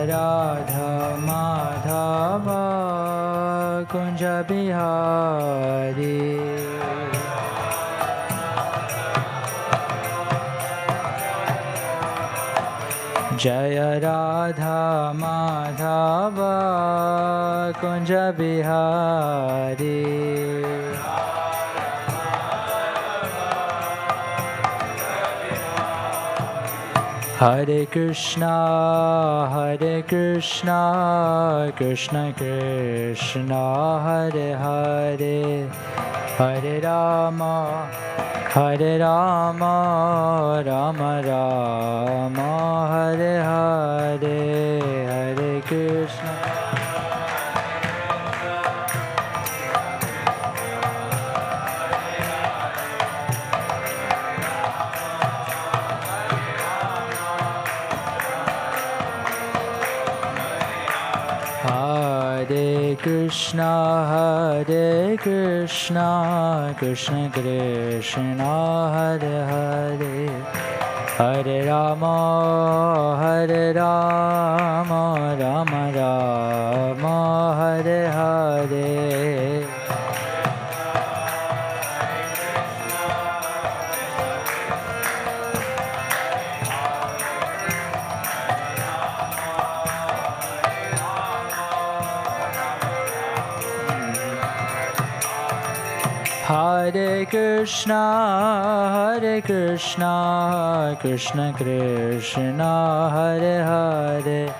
Radha Madhava Kunja Bihari. Jaya Radha Madhava Kunja Bihari. Hare Krishna, Krishna Krishna, Hare Hare, Hare Rama, Rama Rama, Hare Hare, Hare Krishna. Hare Krishna, Krishna Krishna, Hare Hare, Hare Rama, Rama Rama, Hare Hare. Hare Krishna, Krishna Krishna, Hare Hare,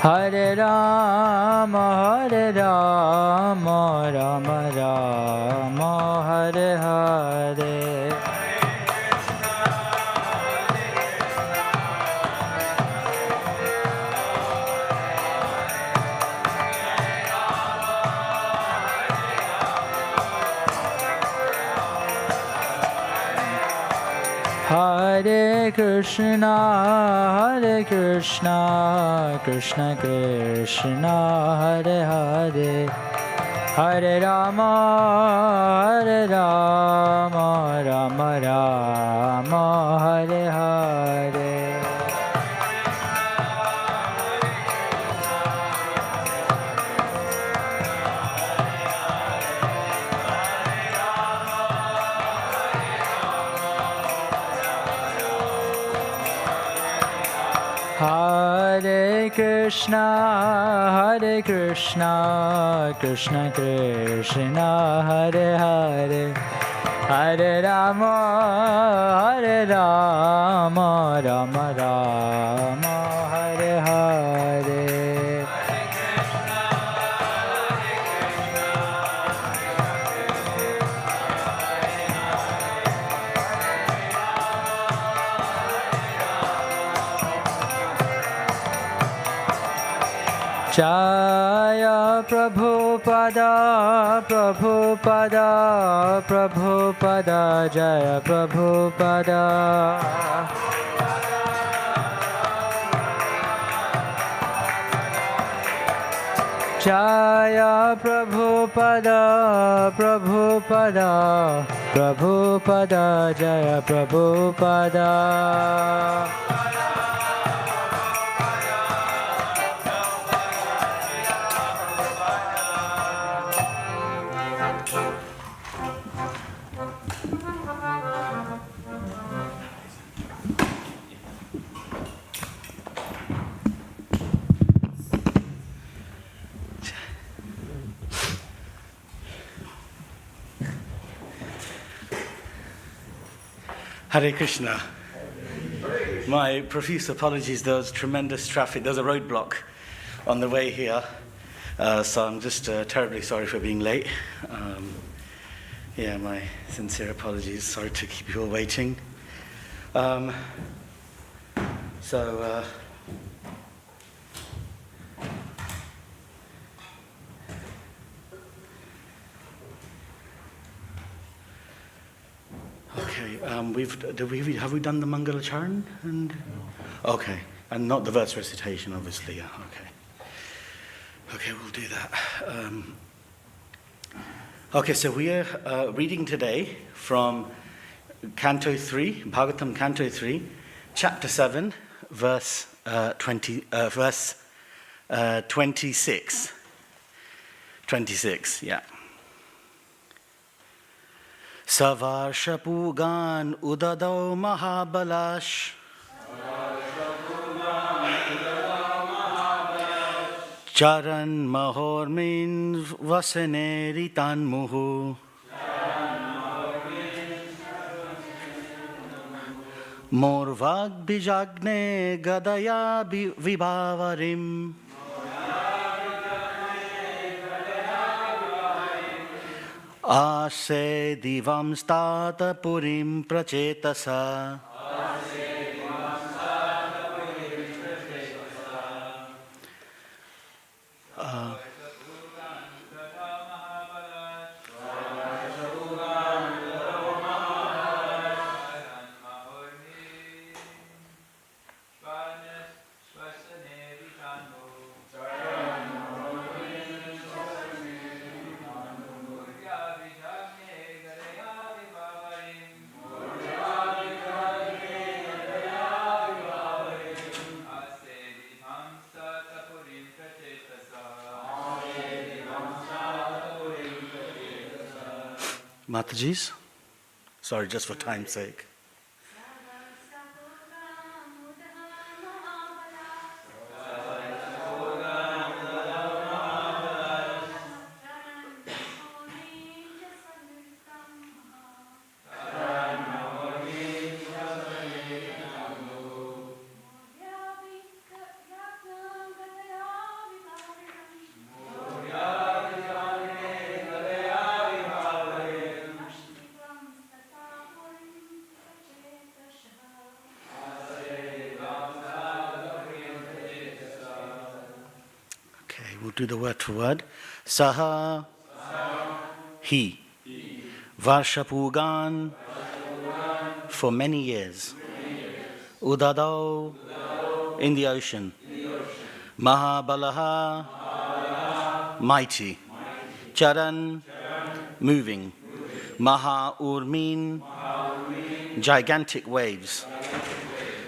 Hare Rama, Rama Rama, Hare Hare. Hare Krishna, Krishna Krishna, Hare Hare, Hare Rama, Rama Rama, Hare Hare. Hare Krishna, Krishna Krishna, Hare Hare, Hare Rama, Rama Rama, Hare Hare. Jaya Prabhupada, Jaya Prabhupada. Jaya Prabhupada, Jaya Prabhupada. Hare Krishna. My profuse apologies, there was tremendous traffic. There's a roadblock on the way here, so I'm just terribly sorry for being late. My sincere apologies. Sorry to keep you all waiting. Have we done the Mangala Charan? Okay, and not the verse recitation, obviously. Yeah, okay, we'll do that. Okay, so we are reading today from Canto 3, Bhagavatam Canto 3, Chapter 7, verse 26. 26, yeah. Savarshapugan udadau mahabalash Charan mahormin vasaneritan muhu Morvag bijagne gadaya vibhavarim Ase divam stata purim prachetasa Matajis? Sorry, just for time's sake. We'll do the word for word. Saha, he. Varshapugan, for many years. Udadau, in the ocean. Mahabalaha, mighty. Charan, moving. Maha Urmin, gigantic waves.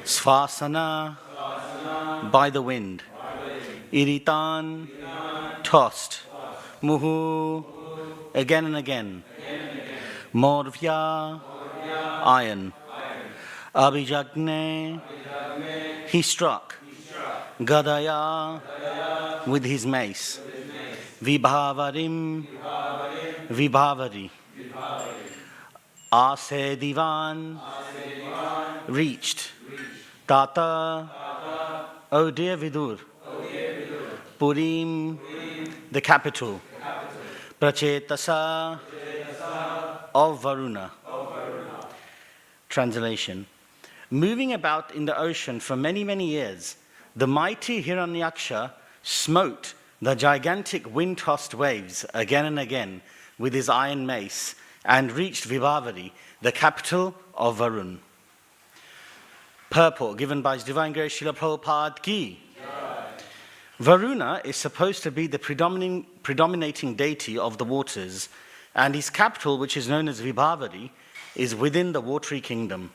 Svasana, by the wind. Iritan, tossed. Muhu, again and again. Morvya, iron. Abhijagne, he struck. Gadaya, with his mace. Vibhavarim, vibhavari. Ase divan, reached. Tata, oh dear Vidur. Purim, the capital. Prachetasa, of Varuna. Translation. Moving about in the ocean for many, many years, the mighty Hiranyaksha smote the gigantic wind-tossed waves again and again with his iron mace and reached Vibhavari, the capital of Varun. Purport given by His Divine Grace Srila Prabhupada Ki. Varuna is supposed to be the predominating deity of the waters, and his capital, which is known as Vibhavari, is within the watery kingdom.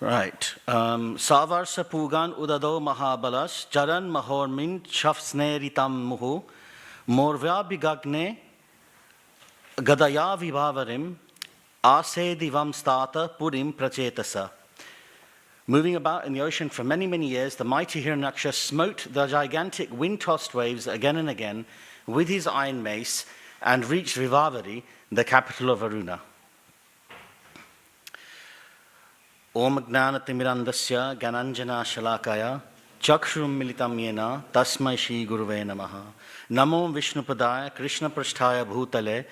Right. Savarsa Pugan Udado Mahabalas, Charan Mahormin Shafsneritam Muhu, Morvya Bigagne Gadaya Vibhavarim, Ase Divam Stata Purim Prachetasa. Moving about in the ocean for many, many years, the mighty Hiranyaksha smote the gigantic wind-tossed waves again and again with his iron mace and reached Vibhavari, the capital of Varuna. Om Gnanatimirandasya Gananjana Shalakaya Chakshrum Militam Yena Tasmai Shri Guruve Namaha Namo Vishnupadaya Krishna Prasthaya Bhutale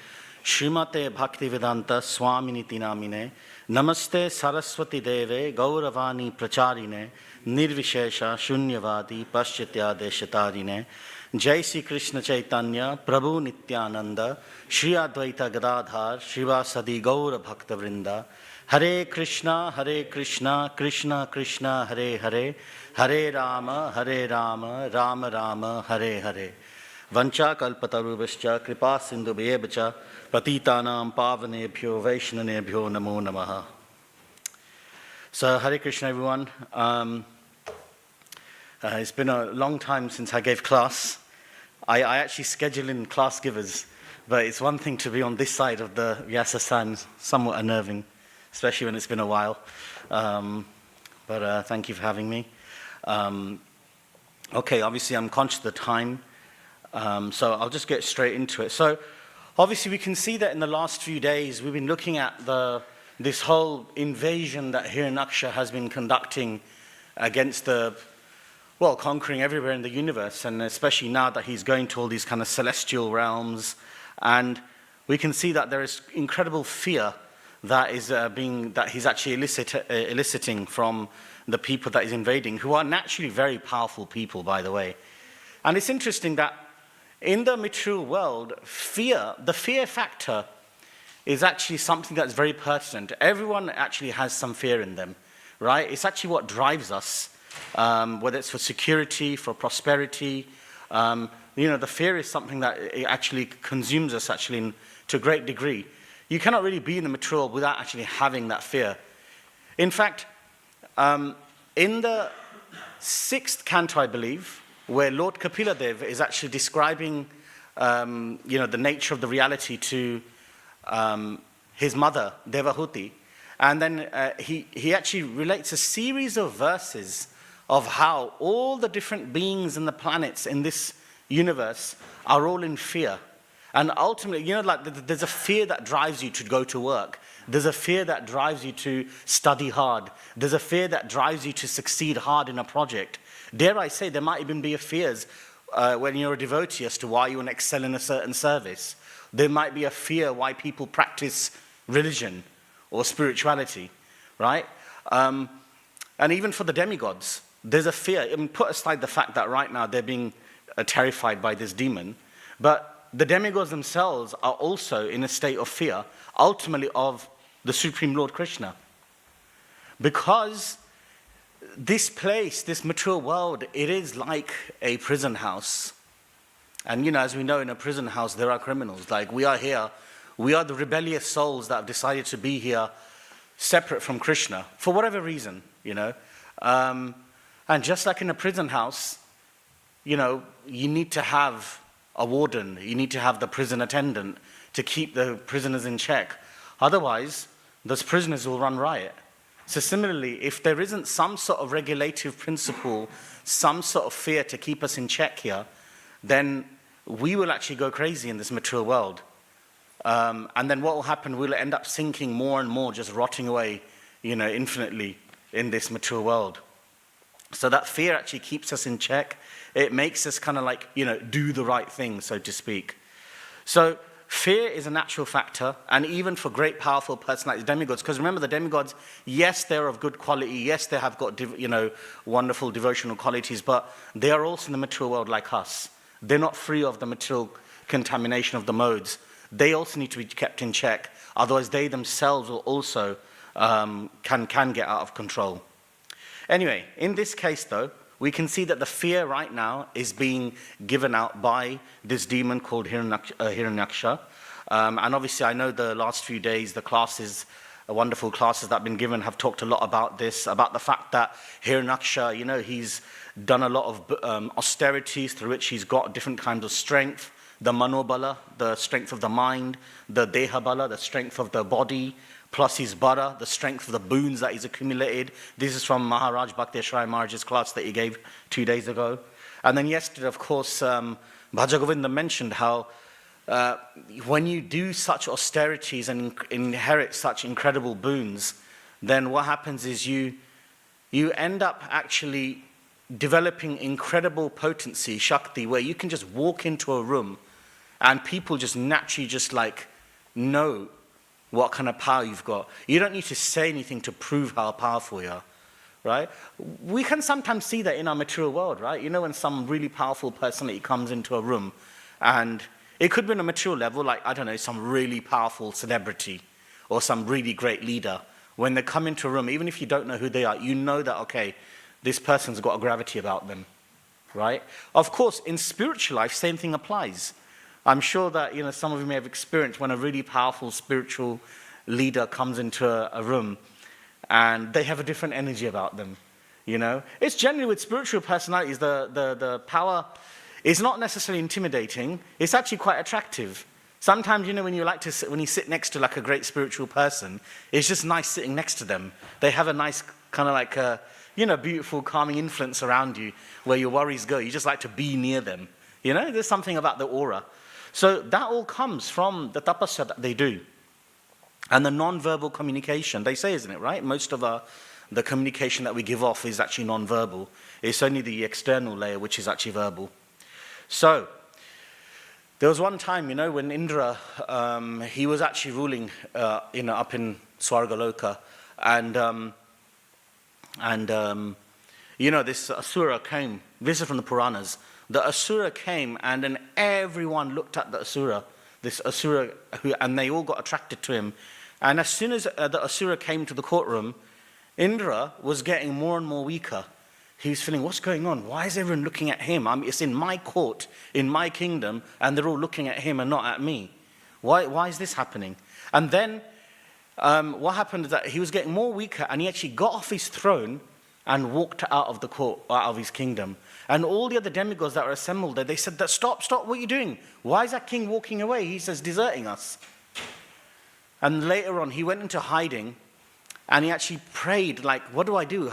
Śrīmate Bhaktivedanta Swaminiti Namine Namaste Saraswati Deve Gauravani Pracharine Nirvishesha Shunyavadi Paschatya Deshatarine Jai Sri Krishna Caitanya Prabhu Nityananda Shri Advaita Gadadhar Shivasadi Gaura Bhakta Vrinda Hare Krishna Krishna Krishna Hare Hare Hare Rama Rama Rama Hare Hare Vancha kalpatarubhascha kripa sindhubhyebcha patitanam pavanebhyo vaishnanebhyo namo namaha. So Hare Krishna everyone. It's been a long time since I gave class. I actually schedule in class givers, but it's one thing to be on this side of the Vyasa-san, somewhat unnerving, especially when it's been a while. But thank you for having me. Okay, obviously I'm conscious of the time, so I'll just get straight into it. So obviously we can see that in the last few days we've been looking at this whole invasion that Hiranyaksha has been conducting against conquering everywhere in the universe, and especially now that he's going to all these kind of celestial realms. And we can see that there is incredible fear that is that he's actually eliciting from the people that he's invading, who are naturally very powerful people, by the way. And it's interesting that in the material world, the fear factor is actually something that's very pertinent. Everyone actually has some fear in them, right? It's actually what drives us, whether it's for security, for prosperity. The fear is something that it actually consumes us to a great degree. You cannot really be in the material without actually having that fear. In fact, in the 6th canto, I believe, where Lord Kapila-dev is actually describing the nature of the reality to his mother, Devahuti, and then he actually relates a series of verses of how all the different beings and the planets in this universe are all in fear. And ultimately, there's a fear that drives you to go to work. There's a fear that drives you to study hard. There's a fear that drives you to succeed hard in a project. Dare I say, there might even be a fears when you're a devotee as to why you want to excel in a certain service. There might be a fear why people practice religion or spirituality, right? And even for the demigods, there's a fear. I mean, put aside the fact that right now they're being terrified by this demon, but the demigods themselves are also in a state of fear, ultimately of the Supreme Lord Krishna. Because this place, this material world, it is like a prison house. And as we know, in a prison house, there are criminals. Like, we are here, we are the rebellious souls that have decided to be here separate from Krishna, for whatever reason, And just like in a prison house, you need to have a warden, you need to have the prison attendant to keep the prisoners in check. Otherwise, those prisoners will run riot. So similarly, if there isn't some sort of regulative principle, some sort of fear to keep us in check here, then we will actually go crazy in this material world. And then what will happen, we'll end up sinking more and more, just rotting away, infinitely in this material world. So that fear actually keeps us in check. It makes us kind of do the right thing, so to speak. So fear is a natural factor, and even for great, powerful personalities, demigods, because remember the demigods, yes, they're of good quality, yes, they have got, wonderful devotional qualities, but they are also in the material world like us. They're not free of the material contamination of the modes. They also need to be kept in check, otherwise they themselves will also can get out of control. Anyway, in this case though, we can see that the fear right now is being given out by this demon called Hiranyaksha. And obviously I know the last few days, the classes, wonderful classes that have been given have talked a lot about this, about the fact that Hiranyaksha, he's done a lot of austerities through which he's got different kinds of strength. The manobala, the strength of the mind, the dehabala, the strength of the body, plus his bara, the strength of the boons that he's accumulated. This is from Maharaj Bhakti Shraya Maharaj's class that he gave 2 days ago. And then yesterday, of course, Bhajagovinda mentioned how when you do such austerities and inherit such incredible boons, then what happens is you end up actually developing incredible potency, Shakti, where you can just walk into a room and people just naturally know what kind of power you've got. You don't need to say anything to prove how powerful you are, right? We can sometimes see that in our material world, right? When some really powerful personality comes into a room, and it could be on a material level, some really powerful celebrity or some really great leader. When they come into a room, even if you don't know who they are, you know that, okay, this person's got a gravity about them, right? Of course, in spiritual life, same thing applies. I'm sure that some of you may have experienced when a really powerful spiritual leader comes into a room and they have a different energy about them. You know, it's generally with spiritual personalities, the power is not necessarily intimidating. It's actually quite attractive. Sometimes, you know, when you sit next to like a great spiritual person, it's just nice sitting next to them. They have a nice kind of like a, you know, beautiful calming influence around you where your worries go. You just like to be near them. You know, there's something about the aura. So that all comes from the tapasya that they do. And the non-verbal communication, they say, isn't it, right? Most of the communication that we give off is actually non-verbal. It's only the external layer which is actually verbal. So, there was one time, you know, when Indra, he was actually ruling, you know, up in Swargaloka, and you know, this Asura came. This is from the Puranas. The Asura came, and then everyone looked at the Asura, this Asura, and they all got attracted to him. And as soon as the Asura came to the courtroom, Indra was getting more and more weaker. He was feeling, what's going on? Why is everyone looking at him? It's in my court, in my kingdom, and they're all looking at him and not at me. Why is this happening? And then what happened is that he was getting more weaker, and he actually got off his throne and walked out of the court, out of his kingdom. And all the other demigods that were assembled there, they said, that, stop, what are you doing? Why is that king walking away? He says, deserting us. And later on, he went into hiding, and he actually prayed, like, what do I do?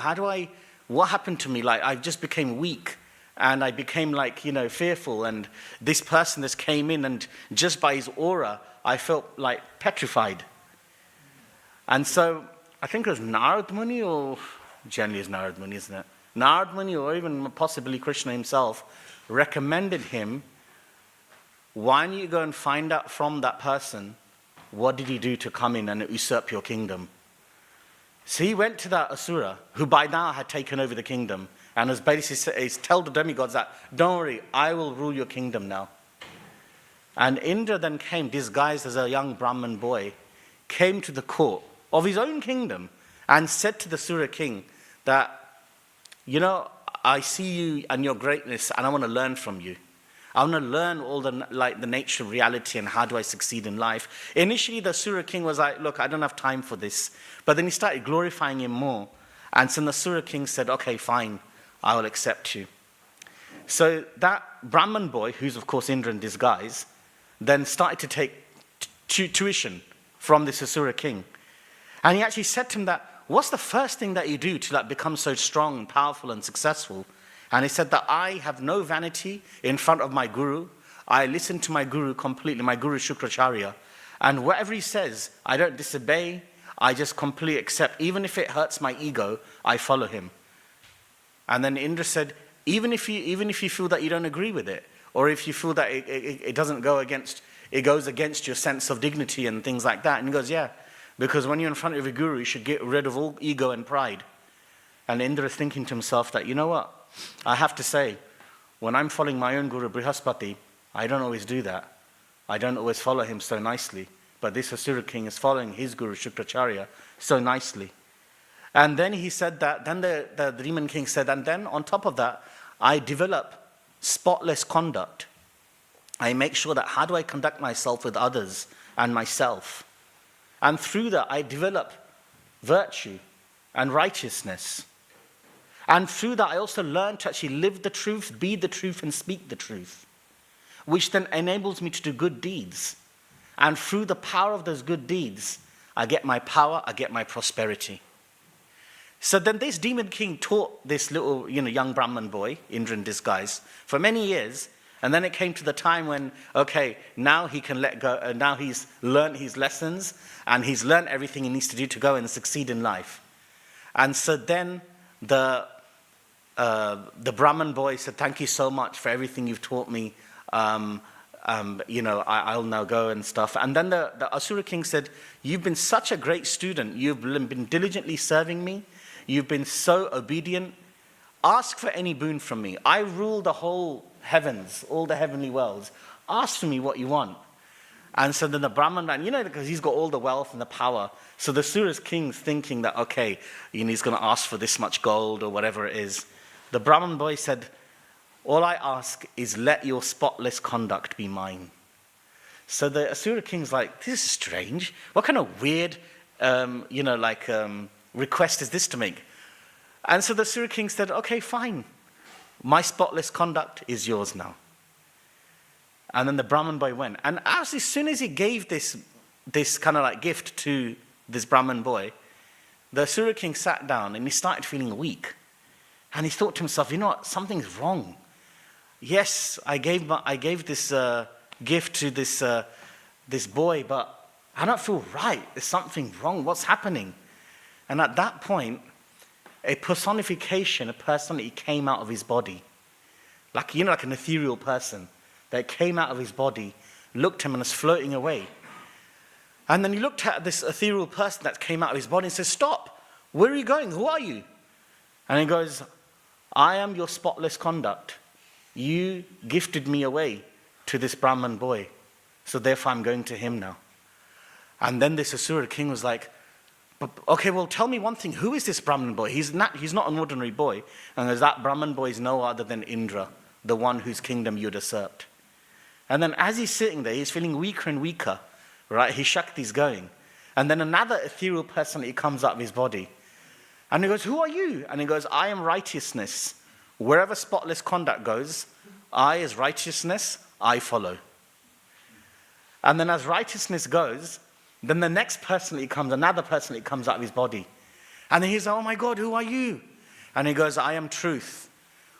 What happened to me? Like, I just became weak, and I became like, you know, fearful, and this person just came in, and just by his aura, I felt like petrified. And so, I think it was Narad Muni, or generally it's Narad Muni, isn't it? Narad Muni, or even possibly Krishna himself, recommended him, why don't you go and find out from that person, what did he do to come in and usurp your kingdom? So he went to that Asura, who by now had taken over the kingdom, and was basically tell the demigods that, don't worry, I will rule your kingdom now. And Indra then came, disguised as a young Brahmin boy, came to the court of his own kingdom, and said to the Asura king that, you know, I see you and your greatness, and I want to learn from you. I want to learn all the nature of reality and how do I succeed in life. Initially, the Asura king was like, look, I don't have time for this. But then he started glorifying him more. And so the Asura king said, okay, fine, I will accept you. So that Brahman boy, who's of course Indra in disguise, then started to take tuition from this Asura king. And he actually said to him that, what's the first thing that you do to become so strong and powerful and successful? And he said that I have no vanity in front of my guru. I listen to my guru completely, my guru Shukracharya. And whatever he says, I don't disobey. I just completely accept. Even if it hurts my ego, I follow him. And then Indra said, even if you feel that you don't agree with it, or if you feel that it doesn't go against, it goes against your sense of dignity and things like that. And he goes, yeah, because when you're in front of a guru, you should get rid of all ego and pride. And Indra is thinking to himself that, you know what? I have to say, when I'm following my own guru Brihaspati, I don't always do that. I don't always follow him so nicely. But this Asura king is following his guru Shukracharya so nicely. And then he said that, then the demon king said, and then on top of that, I develop spotless conduct. I make sure that how do I conduct myself with others and myself. And through that, I develop virtue and righteousness. And through that, I also learn to actually live the truth, be the truth, and speak the truth, which then enables me to do good deeds. And through the power of those good deeds, I get my power, I get my prosperity. So then this demon king taught this little, young Brahman boy, Indra in disguise, for many years. And then it came to the time when, okay, now he can let go, now he's learned his lessons, and he's learned everything he needs to do to go and succeed in life. And so then the Brahman boy said, thank you so much for everything you've taught me. I'll now go and stuff. And then the Asura king said, you've been such a great student. You've been diligently serving me. You've been so obedient. Ask for any boon from me. I rule the whole heavens, all the heavenly worlds. Ask for me what you want. And so then the Brahman man, because he's got all the wealth and the power. So the Asura's king's thinking that, okay, he's going to ask for this much gold or whatever it is. The Brahman boy said, all I ask is let your spotless conduct be mine. So the Asura king's like, this is strange. What kind of weird, request is this to make? And so the Asura king said, okay, fine. My spotless conduct is yours now. And then the Brahmin boy went. And as soon as he gave this kind of like gift to this Brahmin boy, the Asura king sat down and he started feeling weak. And he thought to himself, you know what, something's wrong. Yes, I gave this gift to this boy, but I don't feel right. There's something wrong. What's happening? And at that point, a personification, a personality came out of his body. Like, like an ethereal person that came out of his body, looked at him and was floating away. And then he looked at this ethereal person that came out of his body and said, stop, where are you going? Who are you? And he goes, I am your spotless conduct. You gifted me away to this Brahman boy, so therefore I'm going to him now. And then this Asura king was like, okay, well, tell me one thing. Who is this Brahman boy? He's not an ordinary boy. And as that Brahman boy is no other than Indra, the one whose kingdom you'd usurped. And then as he's sitting there, he's feeling weaker and weaker, right? His Shakti's going. And then another ethereal personality comes out of his body. And he goes, who are you? And he goes, I am righteousness. Wherever spotless conduct goes, I as righteousness, I follow. And then as righteousness goes, then the next personality comes, another personality comes out of his body. And then he's like, oh my God, who are you? And he goes, I am truth.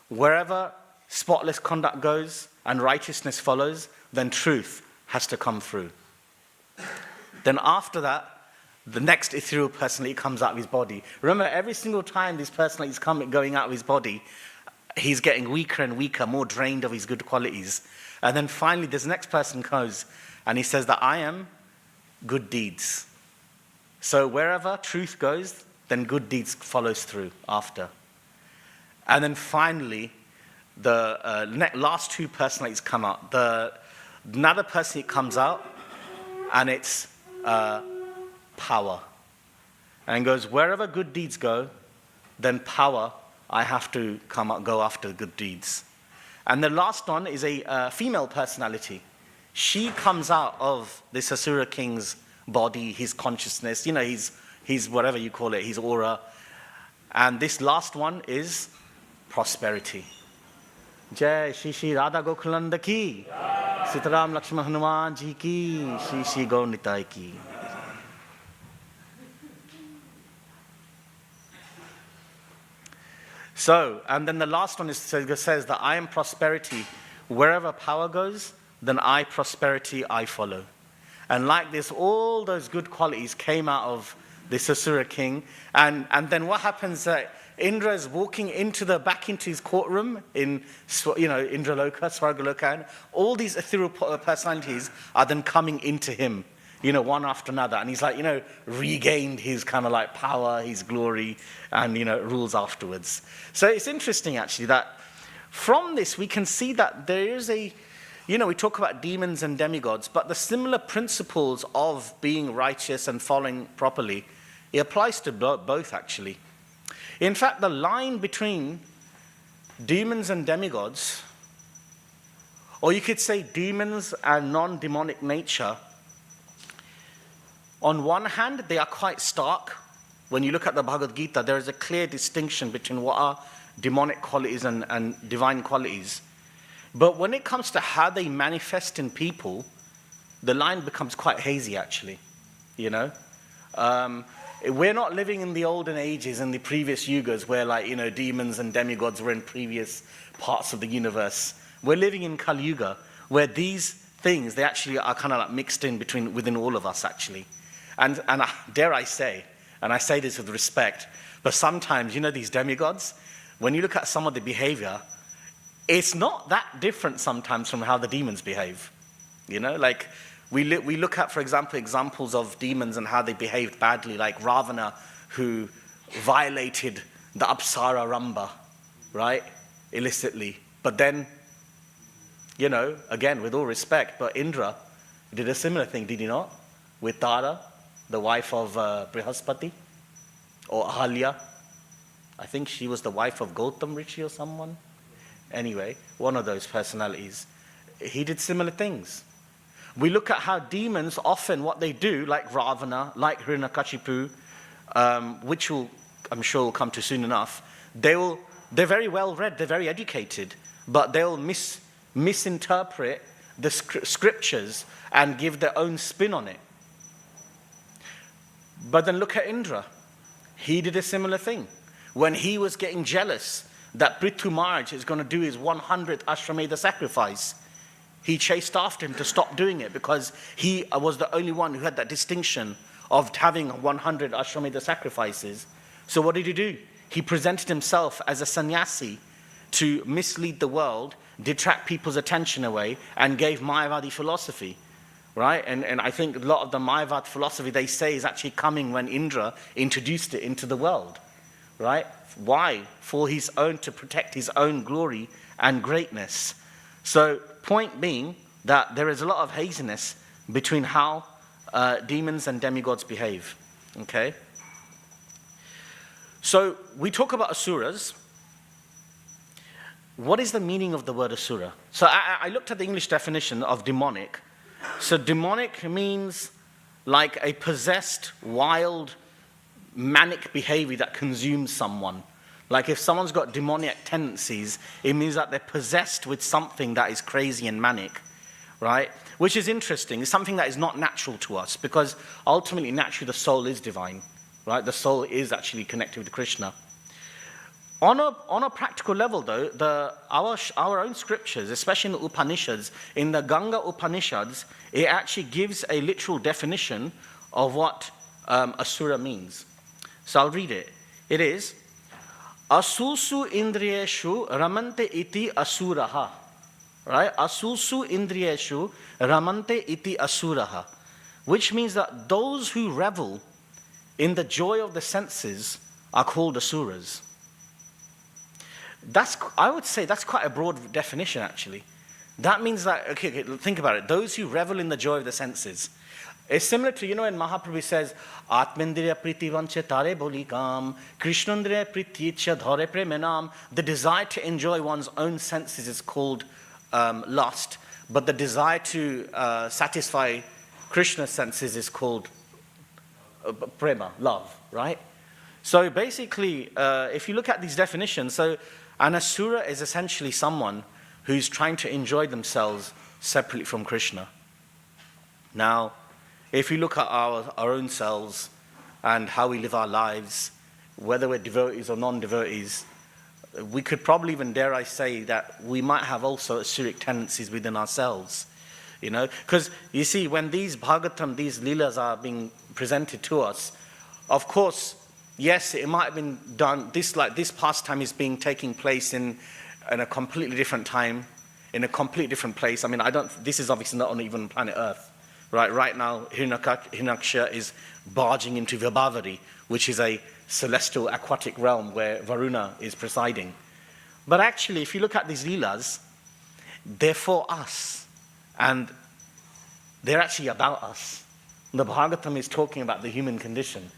Wherever spotless conduct goes and righteousness follows, then truth has to come through. Then after that, the next ethereal personality comes out of his body. Remember, every single time this personality is going out of his body, he's getting weaker and weaker, more drained of his good qualities. And then finally, this next person goes, and he says that I am good deeds. So wherever truth goes, then good deeds follows through after. And then finally, the last two personalities come out. Another personality comes out, and it's power. And goes, wherever good deeds go, then power, I have to go after good deeds. And the last one is a female personality. She comes out of this Asura king's body, his consciousness, his whatever you call it, his aura. And this last one is prosperity. Jai Shri Shri Radha Gokulanda ki, Sitaram Lakshman Hanuman ji ki, Shri Shri Gaur Nitai ki. So, and then the last one says that I am prosperity. Wherever power goes, then I, prosperity, I follow. And like this, all those good qualities came out of this Asura king. And then what happens, Indra is walking back into his courtroom in, Indraloka, Swargaloka, and all these ethereal personalities are then coming into him, one after another. And he's like, regained his kind of like power, his glory, and, rules afterwards. So it's interesting, actually, that from this we can see that there is we talk about demons and demigods, but the similar principles of being righteous and following properly, it applies to both, actually. In fact, the line between demons and demigods, or you could say demons and non-demonic nature, on one hand, they are quite stark. When you look at the Bhagavad Gita, there is a clear distinction between what are demonic qualities and divine qualities. But when it comes to how they manifest in people, the line becomes quite hazy, actually. We're not living in the olden ages, in the previous yugas, where demons and demigods were in previous parts of the universe. We're living in Kali Yuga, where these things, they actually are kind of like mixed in within all of us, actually. And dare I say, and I say this with respect, but sometimes, these demigods, when you look at some of the behavior, it's not that different sometimes from how the demons behave. We look at, for example, examples of demons and how they behaved badly, like Ravana, who violated the Apsara Ramba, right, illicitly. But then, again, with all respect, but Indra did a similar thing, did he not? With Tara, the wife of Brihaspati, or Ahalya. I think she was the wife of Gautam Rishi or someone. Anyway, one of those personalities. He did similar things. We look at how demons often, what they do, like Ravana, like Hiranyakashipu, which will I'm sure will come to soon enough, they're very well read, they're very educated, but they'll misinterpret the scriptures and give their own spin on it. But then look at Indra. He did a similar thing. When he was getting jealous that Prithu Maharaj is going to do his 100th Ashwamedha sacrifice, he chased after him to stop doing it because he was the only one who had that distinction of having 100 Ashwamedha sacrifices. So what did he do? He presented himself as a sannyasi to mislead the world, detract people's attention away, and gave Mayavadi philosophy. Right? And I think a lot of the Mayavad philosophy they say is actually coming when Indra introduced it into the world. Right? Why? For his own, to protect his own glory and greatness. So, point being that there is a lot of haziness between how demons and demigods behave. Okay? So, we talk about asuras. What is the meaning of the word asura? So, I looked at the English definition of demonic. So demonic means like a possessed, wild, manic behavior that consumes someone. Like if someone's got demoniac tendencies, it means that they're possessed with something that is crazy and manic, right? Which is interesting. It's something that is not natural to us because ultimately, naturally, the soul is divine, right? The soul is actually connected with Krishna. On a practical level, though, our own scriptures, especially in the Upanishads, in the Ganga Upanishads, it actually gives a literal definition of what asura means. So I'll read it. It is, Asusu indriyeshu ramante iti asuraha. Right? Asusu indriyeshu ramante iti asuraha. Which means that those who revel in the joy of the senses are called asuras. I would say that's quite a broad definition, actually. That means that, okay, think about it. Those who revel in the joy of the senses. It's similar to, when Mahaprabhu says, Atmendriya priti vanche tare boli kam, Krishnandriya priti ichya dhare premenam. The desire to enjoy one's own senses is called lust, but the desire to satisfy Krishna's senses is called prema, love, right? So basically, if you look at these definitions, so an asura is essentially someone who's trying to enjoy themselves separately from Krishna. Now, if you look at our own selves and how we live our lives, whether we're devotees or non-devotees, we could probably even, dare I say, that we might have also asuric tendencies within ourselves. Because you see, when these Bhagavatam, these Leelas are being presented to us, of course, yes, it might have been done, this pastime is taking place in a completely different time, in a completely different place. I mean, this is obviously not on even planet Earth, right? Right now, Hiranyaksha is barging into Vibhavari, which is a celestial aquatic realm where Varuna is presiding. But actually, if you look at these Leelas, they're for us, and they're actually about us. The Bhagavatam is talking about the human condition.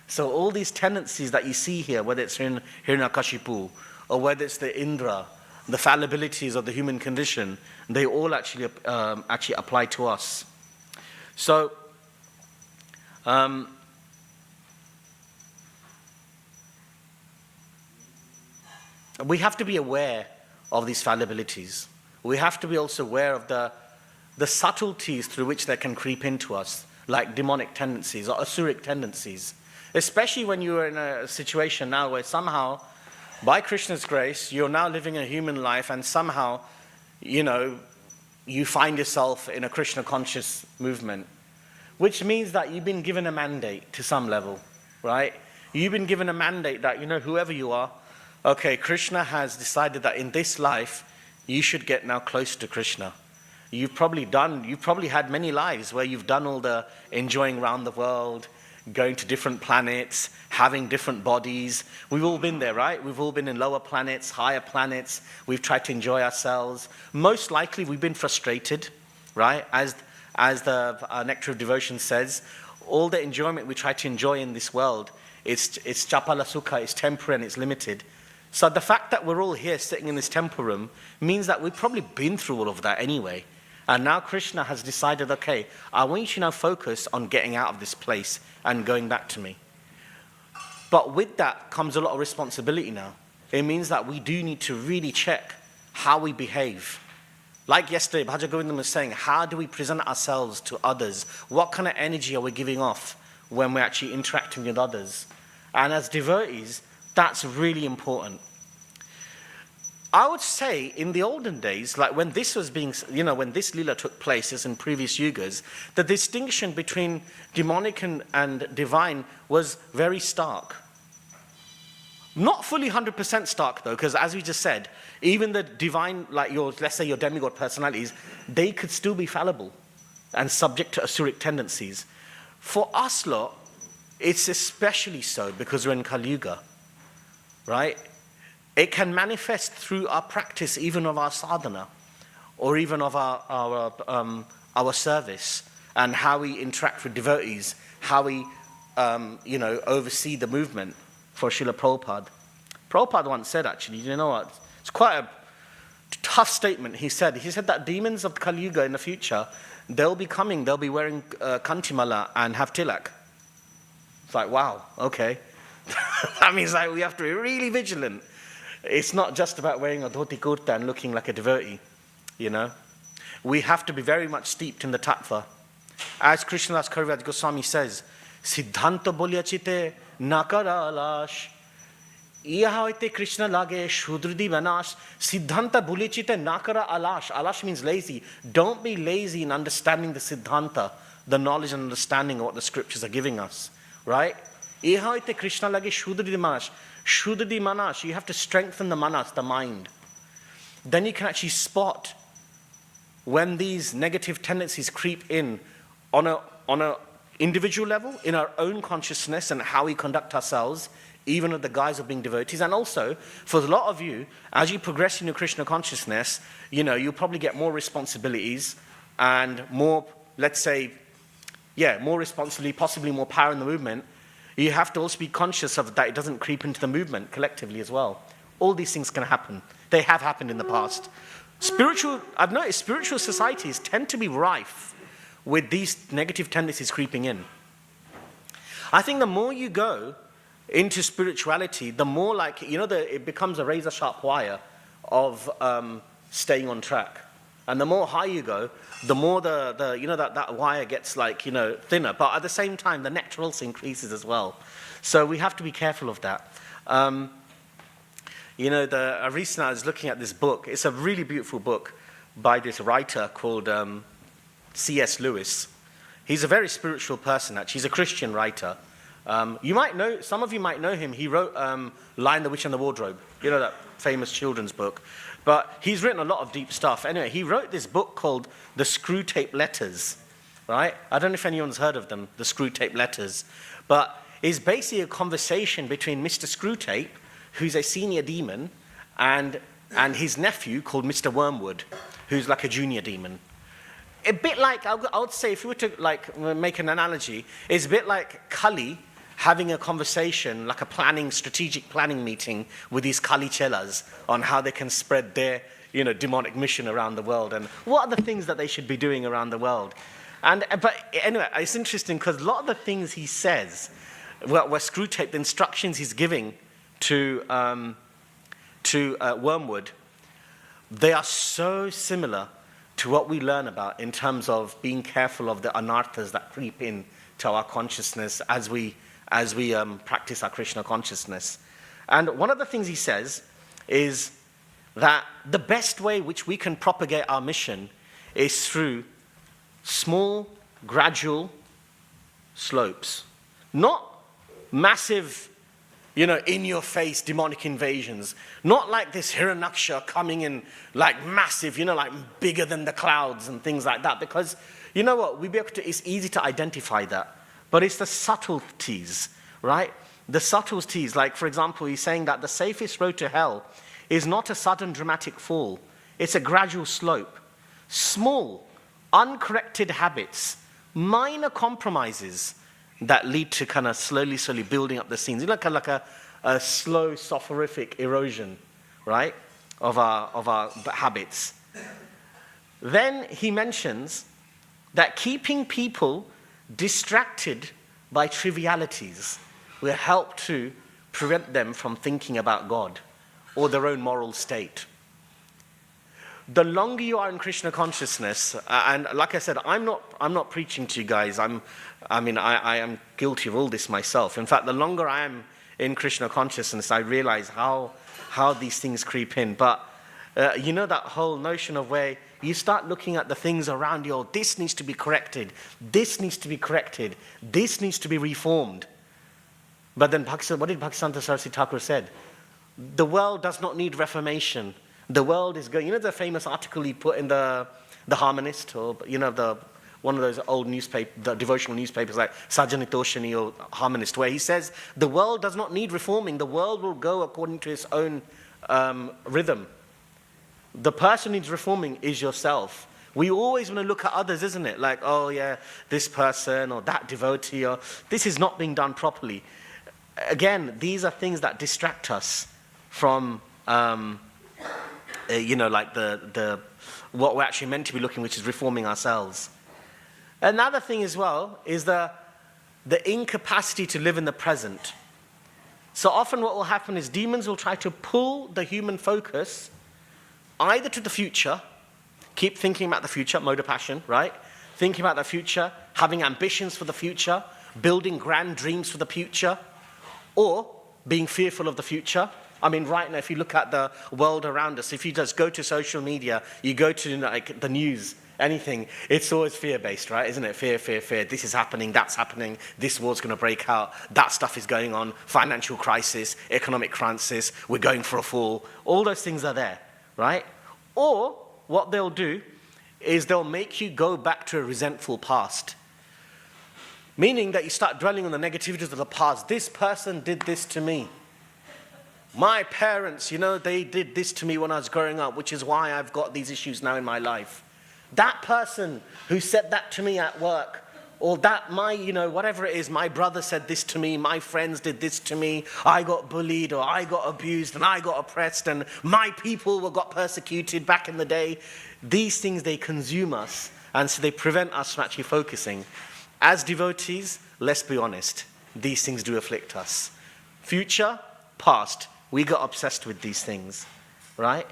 So all these tendencies that you see here, whether it's in Hiranyakashipu, or whether it's the Indra, the fallibilities of the human condition, they all actually apply to us. So, we have to be aware of these fallibilities. We have to be also aware of the subtleties through which they can creep into us, like demonic tendencies or asuric tendencies. Especially when you are in a situation now where somehow, by Krishna's grace, you're now living a human life and somehow, you find yourself in a Krishna conscious movement. Which means that you've been given a mandate to some level, right? You've been given a mandate that, whoever you are, okay, Krishna has decided that in this life, you should get now close to Krishna. You've probably had many lives where you've done all the enjoying around the world, going to different planets, having different bodies. We've all been there, right? We've all been in lower planets, higher planets. We've tried to enjoy ourselves. Most likely we've been frustrated, right? As the Nectar of Devotion says, all the enjoyment we try to enjoy in this world, it's chapala sukha, it's temporary and it's limited. So the fact that we're all here sitting in this temple room means that we've probably been through all of that anyway. And now Krishna has decided, okay, I want you to now focus on getting out of this place and going back to me. But with that comes a lot of responsibility now. It means that we do need to really check how we behave. Like yesterday, Bhaja Govindam was saying, how do we present ourselves to others? What kind of energy are we giving off when we're actually interacting with others? And as devotees, that's really important. I would say in the olden days, like when this was being, when this lila took place, as in previous yugas, the distinction between demonic and divine was very stark. Not fully 100% stark though, because as we just said, even the divine, like let's say your demigod personalities, they could still be fallible and subject to asuric tendencies. For us lot, it's especially so because we're in Kali Yuga, right? It can manifest through our practice, even of our sadhana, or even of our service, and how we interact with devotees, how we, oversee the movement for Srila Prabhupada. Prabhupada once said, actually, you know what? It's quite a tough statement. He said that demons of Kali Yuga in the future, they'll be wearing kantimala and have tilak. It's like, wow, okay. That means like we have to be really vigilant. It's not just about wearing a dhoti kurta and looking like a devotee, We have to be very much steeped in the tattva. As Krishnadas Kaviraj Goswami says, Siddhanta bolyachite nakara alash. Iyahaite Krishna lage shudridi vanash. Siddhanta bolyachite nakara alash. Alash means lazy. Don't be lazy in understanding the Siddhanta, the knowledge and understanding of what the scriptures are giving us, right? Iyahaite Krishna lage shudridi vanash. Shuddhati manas, you have to strengthen the manas, the mind. Then you can actually spot when these negative tendencies creep in on a individual level, in our own consciousness and how we conduct ourselves, even at the guise of being devotees. And also, for a lot of you, as you progress in your Krishna consciousness, you'll probably get more responsibilities and more, more responsibility, possibly more power in the movement. You have to also be conscious of that it doesn't creep into the movement collectively as well. All these things can happen. They have happened in the past. I've noticed spiritual societies tend to be rife with these negative tendencies creeping in. I think the more you go into spirituality, the more it becomes a razor sharp wire of staying on track. And the more high you go, the more that wire gets thinner. But at the same time, the nectar also increases as well. So we have to be careful of that. Recently I was looking at this book. It's a really beautiful book by this writer called C.S. Lewis. He's a very spiritual person, actually. He's a Christian writer. Some of you might know him. He wrote Lion, the Witch and the Wardrobe. That famous children's book. But he's written a lot of deep stuff. Anyway, he wrote this book called The Screwtape Letters, right? I don't know if anyone's heard of them, The Screwtape Letters. But it's basically a conversation between Mr. Screwtape, who's a senior demon, and his nephew called Mr. Wormwood, who's like a junior demon. A bit like, I would say, if we were to make an analogy, it's a bit like Kali having a conversation, like a strategic planning meeting with these Kali Chelas on how they can spread their, demonic mission around the world and what are the things that they should be doing around the world. But anyway, it's interesting because a lot of the things he says, were Screwtape, the instructions he's giving to Wormwood, they are so similar to what we learn about in terms of being careful of the anarthas that creep in to our consciousness as we practice our Krishna consciousness. And one of the things he says is that the best way which we can propagate our mission is through small, gradual slopes. Not massive, in-your-face demonic invasions. Not like this Hiranyaksha coming in like massive, like bigger than the clouds and things like that. Because, you know what, it's easy to identify that. But it's the subtleties, right? The subtleties, like for example, he's saying that the safest road to hell is not a sudden dramatic fall. It's a gradual slope. Small, uncorrected habits, minor compromises that lead to kind of slowly building up the scenes. Like a slow, soporific erosion, right, of our habits. Then he mentions that keeping people distracted by trivialities will help to prevent them from thinking about God or their own moral state. The longer you are in Krishna consciousness, and like I said, I'm not preaching to you guys. I am guilty of all this myself. In fact, the longer I am in Krishna consciousness, I realize how these things creep in. But you know that whole notion of where you start looking at the things around you, oh, this needs to be corrected, this needs to be corrected, this needs to be reformed. But then what did Bhaktisanta Saraswati Thakur said? The world does not need reformation. The world is going, you know the famous article he put in the Harmonist, or you know one of those old the devotional newspapers like Sajanitoshani or Harmonist, where he says the world does not need reforming. The world will go according to its own rhythm. The person who needs reforming is yourself. We always want to look at others, isn't it? Like, oh yeah, this person or that devotee, or this is not being done properly. Again, these are things that distract us from like the what we're actually meant to be looking, which is reforming ourselves. Another thing as well is the incapacity to live in the present. So often what will happen is demons will try to pull the human focus either to the future, keep thinking about the future, mode of passion, right? Thinking about the future, having ambitions for the future, building grand dreams for the future, or being fearful of the future. I mean, right now, if you look at the world around us, if you just go to social media, you go to like the news, anything, it's always fear-based, right? Isn't it? Fear, fear, fear. This is happening, that's happening, this war's going to break out, that stuff is going on, financial crisis, economic crisis, we're going for a fall. All those things are there, right? Or what they'll do is they'll make you go back to a resentful past. Meaning that you start dwelling on the negativities of the past. This person did this to me. My parents, they did this to me when I was growing up, which is why I've got these issues now in my life. That person who said that to me at work, or that whatever it is, my brother said this to me, my friends did this to me, I got bullied, or I got abused, and I got oppressed, and my people got persecuted back in the day. These things, they consume us, and so they prevent us from actually focusing. As devotees, let's be honest, these things do afflict us. Future, past, we got obsessed with these things, right?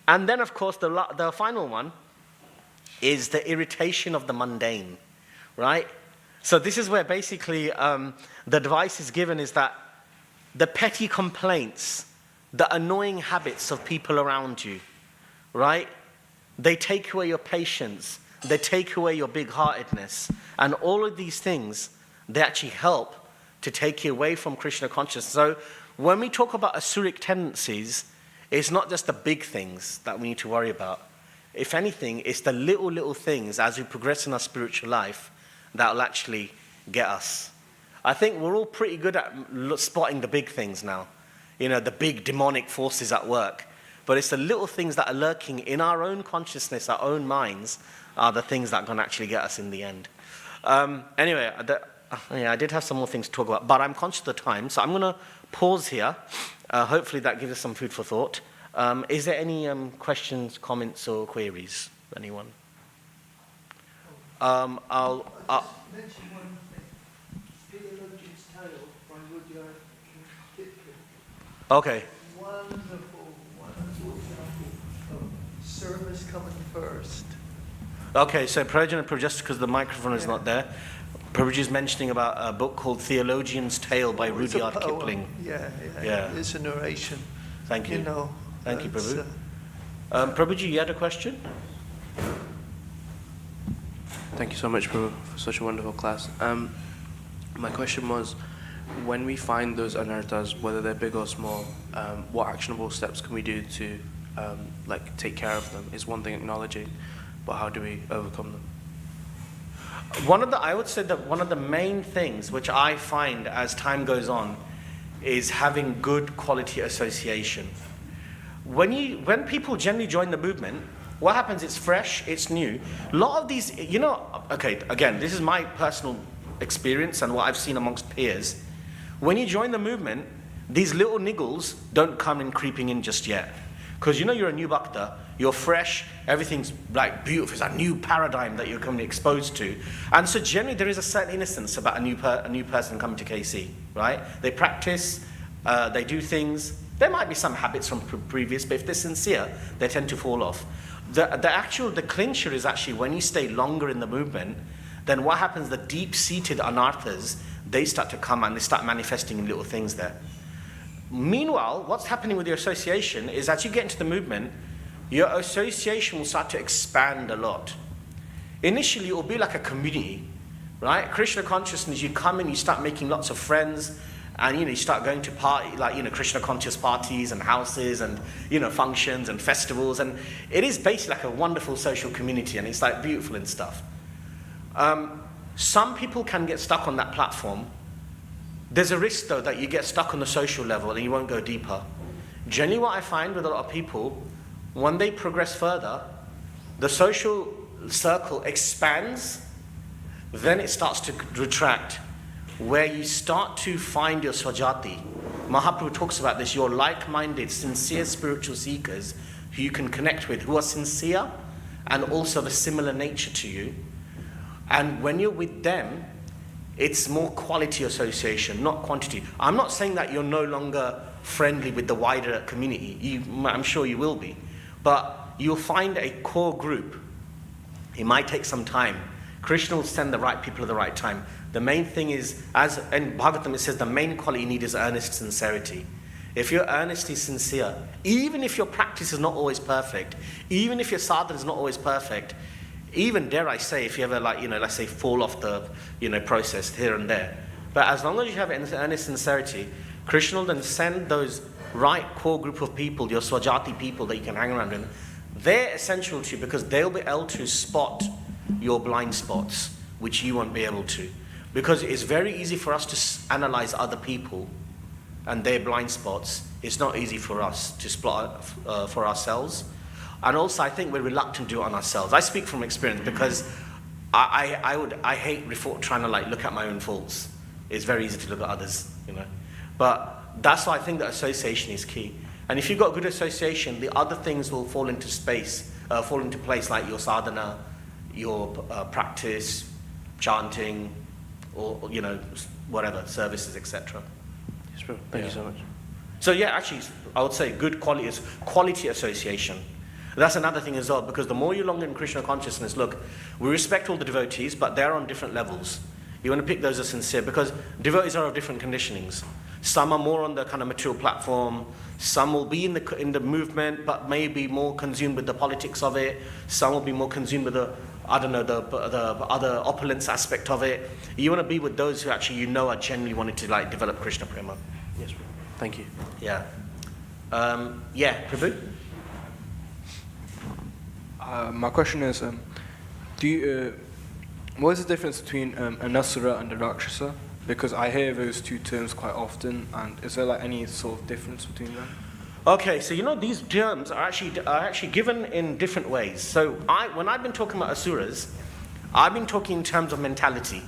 And then, of course, the final one is the irritation of the mundane, right? So this is where basically the advice is given is that the petty complaints, the annoying habits of people around you, right? They take away your patience, they take away your big-heartedness, and all of these things, they actually help to take you away from Krishna consciousness. So when we talk about asuric tendencies, it's not just the big things that we need to worry about. If anything, it's the little things as we progress in our spiritual life that will actually get us. I think we're all pretty good at spotting the big things now, the big demonic forces at work. But it's the little things that are lurking in our own consciousness, our own minds, are the things that are going to actually get us in the end. Anyway, I did have some more things to talk about, but I'm conscious of the time, so I'm going to pause here. Hopefully that gives us some food for thought. Is there any questions, comments, or queries? Anyone? I'll mention one thing. Theologian's Tale by Rudyard Kipling. Okay. Wonderful example of service coming first. Okay, so Prabhuji, just because the microphone is not there, Prabhuji is mentioning about a book called Theologian's Tale by Rudyard Kipling. Yeah. It's a narration. Thank you. Thank you, Prabhu. Prabhuji, you had a question? Thank you so much, Prabhu, for such a wonderful class. My question was, when we find those anarthas, whether they're big or small, what actionable steps can we do to take care of them? Is one thing acknowledging, but how do we overcome them? I would say that one of the main things which I find as time goes on is having good quality association. When people generally join the movement, what happens, it's fresh, it's new. A lot of these, okay, again, this is my personal experience and what I've seen amongst peers. When you join the movement, these little niggles don't come in creeping in just yet. Because you're a new bhakta, you're fresh, everything's like beautiful, it's a new paradigm that you're coming exposed to. And so generally there is a certain innocence about a new person coming to KC, right? They practice, They do things. There might be some habits from previous, but if they're sincere, they tend to fall off. The clincher is actually when you stay longer in the movement, then what happens, the deep-seated anarthas, they start to come and they start manifesting in little things there. Meanwhile, what's happening with your association is as you get into the movement, your association will start to expand a lot. Initially, it will be like a community, right? Krishna consciousness, you come in, you start making lots of friends, and you start going to party, like Krishna conscious parties and houses and functions and festivals, and it is basically like a wonderful social community, and it's like beautiful and stuff. Some people can get stuck on that platform. There's a risk though that you get stuck on the social level and you won't go deeper. Generally, what I find with a lot of people, when they progress further, the social circle expands, then it starts to retract, where you start to find your swajati. Mahaprabhu talks about this, your like-minded, sincere spiritual seekers who you can connect with, who are sincere and also of a similar nature to you. And when you're with them, it's more quality association, not quantity. I'm not saying that you're no longer friendly with the wider community. I'm sure you will be. But you'll find a core group. It might take some time. Krishna will send the right people at the right time. The main thing is, as in Bhagavatam it says, the main quality you need is earnest sincerity. If you're earnestly sincere, even if your practice is not always perfect, even if your sadhana is not always perfect, even dare I say, if you ever let's say fall off the process here and there, but as long as you have earnest sincerity, Krishna will then send those right core group of people, your swajati people that you can hang around with. They're essential to you because they'll be able to spot your blind spots, which you won't be able to. Because it's very easy for us to analyze other people and their blind spots. It's not easy for us to spot for ourselves. And also, I think we're reluctant to do it on ourselves. I speak from experience because I hate trying to look at my own faults. It's very easy to look at others, But that's why I think that association is key. And if you've got good association, the other things will fall into place, like your sadhana, your practice, chanting, or whatever, services, etc. Yes, bro. Thank you so much. So yeah, actually, I would say good quality is quality association. That's another thing as well, because the more you're longer in Krishna consciousness, look, we respect all the devotees, but they're on different levels. You want to pick those as sincere, because devotees are of different conditionings. Some are more on the kind of material platform. Some will be in the movement, but maybe more consumed with the politics of it. Some will be more consumed with the other opulence aspect of it. You want to be with those who actually are genuinely wanting to develop Krishna prema. Yes, bro. Thank you. Yeah. Prabhu? My question is, what is the difference between an asura and a rakshasa? Because I hear those two terms quite often, and is there any sort of difference between them? Okay, so these terms are actually given in different ways. So when I've been talking about asuras, I've been talking in terms of mentality,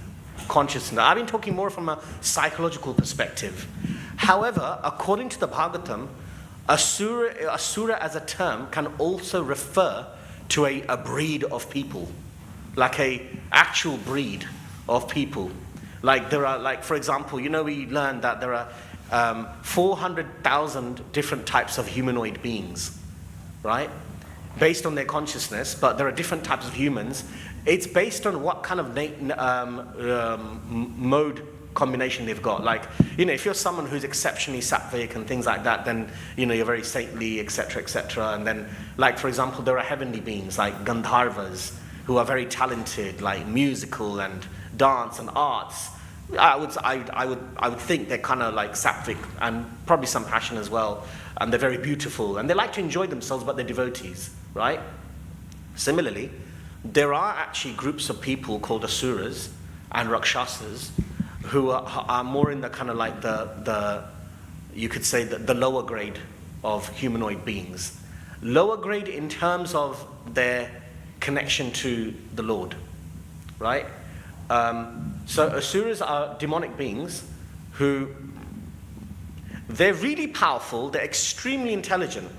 consciousness. I've been talking more from a psychological perspective. However, according to the Bhagavatam, asura as a term can also refer to a breed of people, like a actual breed of people. There are, for example, we learned that there are 400,000 different types of humanoid beings, right? Based on their consciousness, but there are different types of humans. It's based on what kind of mode combination they've got. If you're someone who's exceptionally sattvic and things like that, then you're very saintly, etc., etc. And then, for example, there are heavenly beings like Gandharvas who are very talented, musical and dance and arts. I would think they're kind of sattvic and probably some passion as well, and they're very beautiful and they like to enjoy themselves, but they're devotees, right? Similarly, there are actually groups of people called asuras and rakshasas who are more in the kind of the you could say the lower grade of humanoid beings. Lower grade in terms of their connection to the Lord, right? So asuras are demonic beings who, they're really powerful, they're extremely intelligent.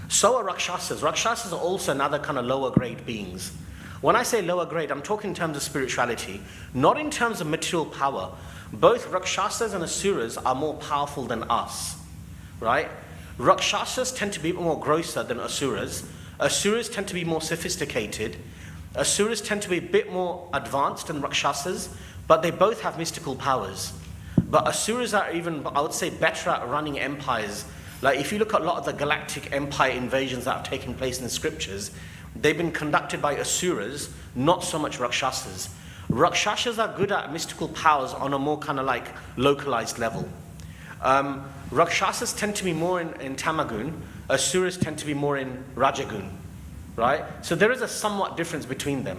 So are rakshasas. Rakshasas are also another kind of lower grade beings. When I say lower grade, I'm talking in terms of spirituality, not in terms of material power, Both Rakshasas and Asuras are more powerful than us, right? Rakshasas tend to be more grosser than Asuras. Asuras tend to be more sophisticated. Asuras tend to be a bit more advanced than Rakshasas, but they both have mystical powers. But Asuras are even, I would say, better at running empires. Like if you look at a lot of the galactic empire invasions that have taken place in the scriptures, they've been conducted by Asuras, not so much Rakshasas. Rakshasas are good at mystical powers on a more kind of like localized level. Rakshasas tend to be more in Tamagun, Asuras tend to be more in Rajagun, right? So there is a somewhat difference between them.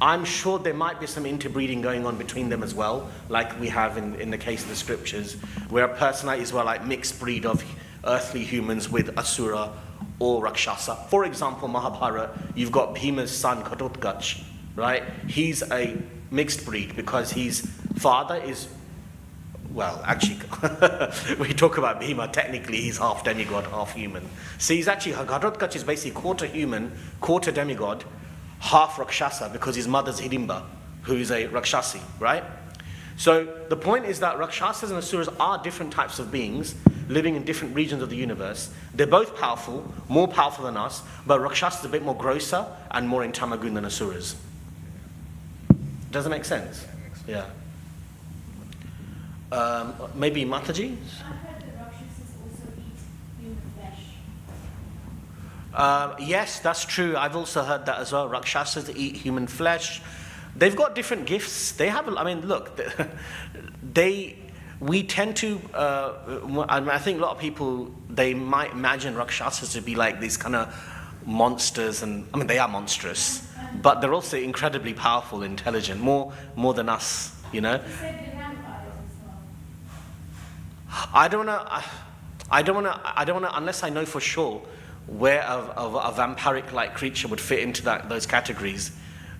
I'm sure there might be some interbreeding going on between them as well, like we have in the case of the scriptures, where personalities were like mixed breed of earthly humans with Asura or Rakshasa. For example, Mahabharata, you've got Bhima's son Ghatotkacha, right? He's a mixed breed because his father is, well, actually, when you talk about Bhima, technically he's half demigod, half human. So he's actually, Ghatotkacha is basically quarter human, quarter demigod, half Rakshasa, because his mother's Hidimba, who is a Rakshasi, right? So the point is that Rakshasas and Asuras are different types of beings living in different regions of the universe. They're both powerful, more powerful than us, but Rakshasas are a bit more grosser and more in Tamagun than Asuras. Does it make sense? Yeah. Maybe Mataji? I heard that Rakshasas also eat human flesh. Yes, that's true. I've also heard that as well. Rakshasas eat human flesh. They've got different gifts. They have, I mean, look, we tend to, I think a lot of people, they might imagine Rakshasas to be like these kind of monsters, and I mean, they are monstrous, but they're also incredibly powerful, intelligent, more than us, you know? You said they're vampires as well. I don't wanna, unless I know for sure where a vampiric-like creature would fit into those categories,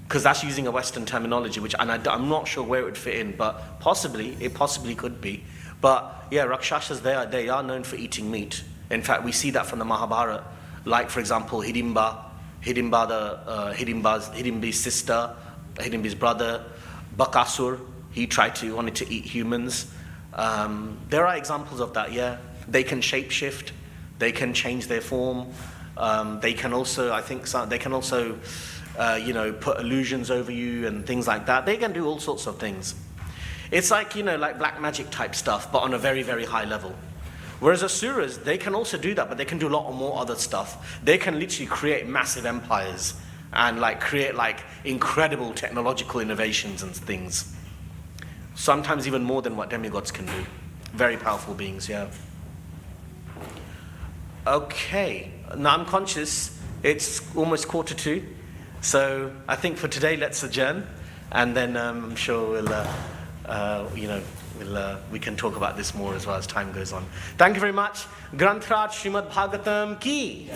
because that's using a Western terminology, I'm not sure where it would fit in, but it possibly could be. But yeah, Rakshasas, they are known for eating meat. In fact, we see that from the Mahabharata. Like, for example, Hidimba's sister, Hidimba's brother, Bakasur, he wanted to eat humans. There are examples of that, yeah. They can shapeshift, they can change their form, they can also, put illusions over you and things like that. They can do all sorts of things. It's like, like black magic type stuff, but on a very, very high level. Whereas Asuras, they can also do that, but they can do a lot more other stuff. They can literally create massive empires and create incredible technological innovations and things. Sometimes even more than what demigods can do. Very powerful beings, yeah. Okay, now I'm conscious it's almost 1:45, so I think for today let's adjourn, and then I'm sure we can talk about this more as well as time goes on. Thank you very much. Grantraj Śrīmad-Bhāgavatam ki.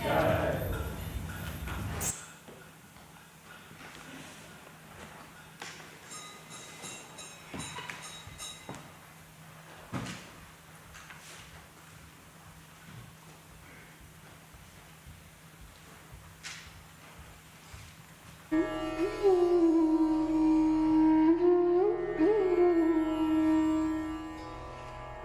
Jai.